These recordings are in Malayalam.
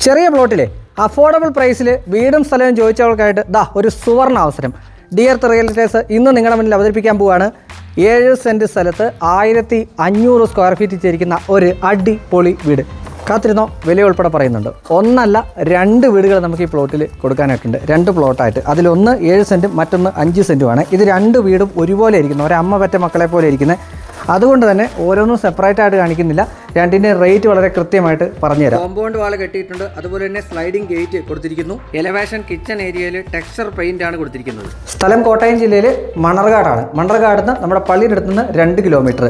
ചെറിയ പ്ലോട്ടിലെ അഫോർഡബിൾ പ്രൈസിൽ വീടും സ്ഥലവും ചോദിച്ചവർക്കായിട്ട് ഒരു സുവർണ അവസരം ഡിയർത്ത് റിയൽ എസ്റ്റേറ്റ്സ് ഇന്ന് നിങ്ങളുടെ മുന്നിൽ അവതരിപ്പിക്കാൻ പോവുകയാണ്. 7 സെൻറ്റ് സ്ഥലത്ത് 1500 സ്ക്വയർ ഫീറ്റ് ചേരിക്കുന്ന ഒരു അടിപൊളി വീട്. കാത്തിരുന്നോ, വില ഉൾപ്പെടെ പറയുന്നുണ്ട്. ഒന്നല്ല 2 വീടുകൾ നമുക്ക് ഈ പ്ലോട്ടിൽ കൊടുക്കാനായിട്ടുണ്ട്. 2 പ്ലോട്ടായിട്ട്. അതിലൊന്ന് 7 സെൻറ്റും മറ്റൊന്ന് 5 സെൻറ്റുമാണ്. ഇത് 2 വീടും ഒരുപോലെ ഇരിക്കുന്നു, ഒരമ്മ പറ്റ മക്കളെ പോലെ ഇരിക്കുന്നത്. അതുകൊണ്ട് തന്നെ ഓരോന്നും സെപ്പറേറ്റ് ആയിട്ട് കാണിക്കുന്നില്ല. രണ്ടിൻ്റെ റേറ്റ് വളരെ കൃത്യമായിട്ട് പറഞ്ഞുതരാം. കോമ്പൗണ്ട് വാൾ കെട്ടിയിട്ടുണ്ട്, അതുപോലെ തന്നെ സ്ലൈഡിംഗ് ഗേറ്റ് കൊടുത്തിരിക്കുന്നു. എലവേഷൻ കിച്ചൺ ഏരിയയിൽ ടെക്സ്ചർ പെയിന്റ് ആണ് കൊടുത്തിരിക്കുന്നത്. സ്ഥലം കോട്ടയം ജില്ലയിൽ മണർകാടാണ്. മണർകാട് നിന്ന് നമ്മുടെ പള്ളിയുടെ അടുത്ത് നിന്ന് 2 കിലോമീറ്റർ.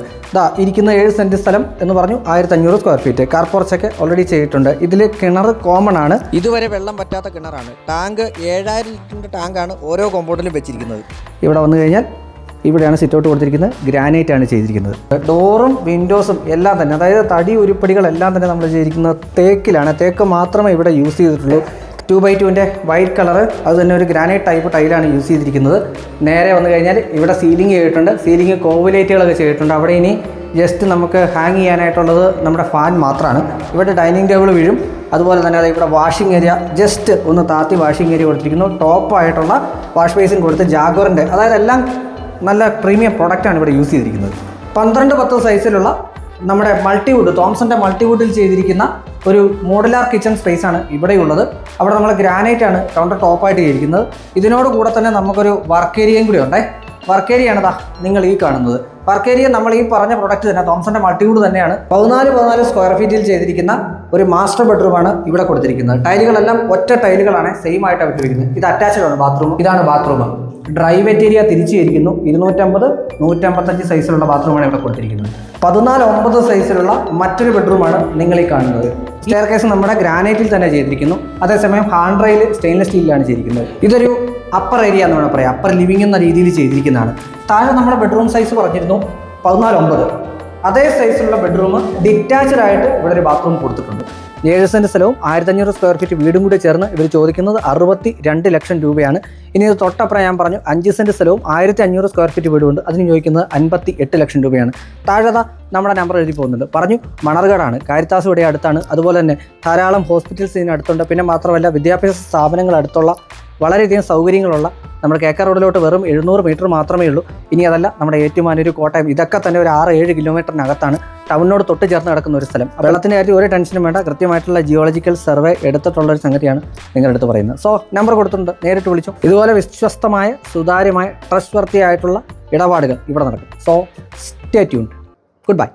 ഇരിക്കുന്ന 7 സെൻറ്റ് സ്ഥലം എന്ന് പറഞ്ഞു 1500 സ്ക്വയർ ഫീറ്റ്. കാർ പോർച്ചൊക്കെ ഓൾറെഡി ചെയ്തിട്ടുണ്ട്. ഇതിൽ കിണർ കോമൺ ആണ്. ഇതുവരെ വെള്ളം പറ്റാത്ത കിണറാണ്. ടാങ്ക് 7000 ലിറ്ററിൻ്റെ ടാങ്കാണ് ഓരോ കോമ്പൗണ്ടിലും വെച്ചിരിക്കുന്നത്. ഇവിടെ വന്നു കഴിഞ്ഞാൽ ഇവിടെയാണ് സിറ്റ് ഔട്ട് കൊടുത്തിരിക്കുന്നത്. ഗ്രാനൈറ്റ് ആണ് ചെയ്തിരിക്കുന്നത്. ഡോറും വിൻഡോസും എല്ലാം തന്നെ, അതായത് തടി ഉരുപ്പടികളെല്ലാം തന്നെ നമ്മൾ ചെയ്തിരിക്കുന്നത് തേക്കിലാണ്. തേക്ക് മാത്രമേ ഇവിടെ യൂസ് ചെയ്തിട്ടുള്ളൂ. 2x2 വൈറ്റ് കളറ്, അത് തന്നെ ഒരു ഗ്രാനൈറ്റ് ടൈപ്പ് ടൈലാണ് യൂസ് ചെയ്തിരിക്കുന്നത്. നേരെ വന്നു കഴിഞ്ഞാൽ ഇവിടെ സീലിംഗ് ചെയ്തിട്ടുണ്ട്. സീലിംഗ് കോവുലൈറ്റുകളൊക്കെ ചെയ്തിട്ടുണ്ട്. അവിടെ ഇനി ജസ്റ്റ് നമുക്ക് ഹാങ് ചെയ്യാനായിട്ടുള്ളത് നമ്മുടെ ഫാൻ മാത്രമാണ്. ഇവിടെ ഡൈനിങ് ടേബിൾ വീഴും. അതുപോലെ തന്നെ അത് ഇവിടെ വാഷിംഗ് ഏരിയ ജസ്റ്റ് ഒന്ന് താത്തി വാഷിംഗ് ഏരിയ കൊടുത്തിരിക്കുന്നു. ടോപ്പായിട്ടുള്ള വാഷ് ബേസിൻ കൊടുത്ത് ജാഗോറിൻ്റെ, അതായത് എല്ലാം നല്ല പ്രീമിയം പ്രൊഡക്റ്റാണ് ഇവിടെ യൂസ് ചെയ്തിരിക്കുന്നത്. 12x10 സൈസിലുള്ള നമ്മുടെ മൾട്ടിവുഡ്, തോംസൻ്റെ മൾട്ടിവുഡിൽ ചെയ്തിരിക്കുന്ന ഒരു മോഡുലാർ കിച്ചൺ സ്പേസാണ് ഇവിടെയുള്ളത്. അവിടെ നമ്മൾ ഗ്രാനൈറ്റ് ആണ് കൗണ്ടർ ടോപ്പായിട്ട് ചെയ്തിരിക്കുന്നത്. ഇതിനോട് കൂടെ തന്നെ നമുക്കൊരു വർക്ക് ഏരിയയും കൂടി ഉണ്ടേ. വർക്ക് ഏരിയയാണ് നിങ്ങൾ ഈ കാണുന്നത്. വർക്ക് ഏരിയ നമ്മൾ ഈ പറഞ്ഞ പ്രൊഡക്റ്റ് തന്നെ തോംസൻ്റെ മൾട്ടിവുഡ് തന്നെയാണ്. 14 സ്ക്വയർ ഫീറ്റിൽ ചെയ്തിരിക്കുന്ന ഒരു മാസ്റ്റർ ബെഡ്റൂമാണ് ഇവിടെ കൊടുത്തിരിക്കുന്നത്. ടൈലുകളെല്ലാം ഒറ്റ ടൈലുകളാണ്, സെയിം ആയിട്ടാണ് വിട്ടിരിക്കുന്നത്. ഇത് അറ്റാച്ച്ഡ് ആണ് ബാത്റൂം. ഇതാണ് ബാത്റൂം. ഡ്രൈ വെറ്റ് ഏരിയ തിരിച്ചിരിക്കുന്നു. 250, 155 സൈസിലുള്ള ബാത്റൂമാണ് ഇവിടെ കൊടുത്തിരിക്കുന്നത്. 14-9 സൈസിലുള്ള മറ്റൊരു ബെഡ്റൂമാണ് നിങ്ങൾ ഈ കാണുന്നത്. സ്റ്റെയർ കേസ് നമ്മുടെ ഗ്രാനൈറ്റിൽ തന്നെ ചെയ്തിരിക്കുന്നു. അതേസമയം ഹാൻഡ് റെയിൽ സ്റ്റെയിൻലെസ് സ്റ്റീലിലാണ് ചെയ്തിരിക്കുന്നത്. ഇതൊരു അപ്പർ ഏരിയ എന്ന് വേണം പറയാം. അപ്പർ ലിവിംഗ് എന്ന രീതിയിൽ ചെയ്തിരിക്കുന്നതാണ്. താഴെ നമ്മുടെ ബെഡ്റൂം സൈസ് പറഞ്ഞിരുന്നു 14-9. അതേ സൈസിലുള്ള ബെഡ്റൂം ഡിറ്റാച്ച്ഡ് ആയിട്ട് ഇവിടെ ഒരു ബാത്റൂം കൊടുത്തിട്ടുണ്ട്. 7 സെൻറ്റ് സ്ഥലവും 1500 സ്ക്വയർ ഫീറ്റ് വീടും കൂടി ചേർന്ന് ഇവർ ചോദിക്കുന്നത് 62 ലക്ഷം രൂപയാണ്. ഇനി ഇത് തൊട്ടപ്പുറം ഞാൻ പറഞ്ഞു 5 സെൻറ്റ് സ്ഥലവും 1500 സ്ക്വയർ ഫീറ്റ് വീടുമുണ്ട്. അതിന് ചോദിക്കുന്നത് 58 ലക്ഷം രൂപയാണ്. താഴെ നമ്മുടെ നമ്പർ എഴുതി പോകുന്നുണ്ട്. പറഞ്ഞു മണർകാടാണ്, കാരിത്താസ് ഇവിടെ അടുത്താണ്. അതുപോലെ തന്നെ ധാരാളം ഹോസ്പിറ്റൽസ് ഇതിന് അടുത്തുണ്ട്. പിന്നെ മാത്രമല്ല വിദ്യാഭ്യാസ സ്ഥാപനങ്ങൾ അടുത്തുള്ള വളരെയധികം സൗകര്യങ്ങളുള്ള നമ്മുടെ കേക്ക റോഡിലോട്ട് വെറും 700 മീറ്റർ മാത്രമേ ഉള്ളൂ. ഇനി അതല്ല നമ്മുടെ ഏറ്റുമാനൂർ, കോട്ടയം, ഇതൊക്കെ തന്നെ ഒരു 6-7 കിലോമീറ്ററിനകത്താണ്. ടൗണിനോട് തൊട്ട് ചേർന്ന് കിടക്കുന്ന ഒരു സ്ഥലം. വെള്ളത്തിൻ്റെ കാര്യത്തിൽ ഒരു ടെൻഷനും വേണ്ട. കൃത്യമായിട്ടുള്ള ജിയോളജിക്കൽ സർവേ എടുത്തിട്ടുള്ളൊരു സംഗതിയാണ് നിങ്ങളുടെ അടുത്ത് പറയുന്നത്. സോ നമ്പർ കൊടുത്തിട്ടുണ്ട്, നേരിട്ട് വിളിച്ചു. ഇതുപോലെ വിശ്വസ്തമായ, സുതാര്യമായ, ട്രസ്റ്റ് വർത്തി ആയിട്ടുള്ള ഇടപാടുകൾ ഇവിടെ നടക്കും. So stay tuned. Good bye.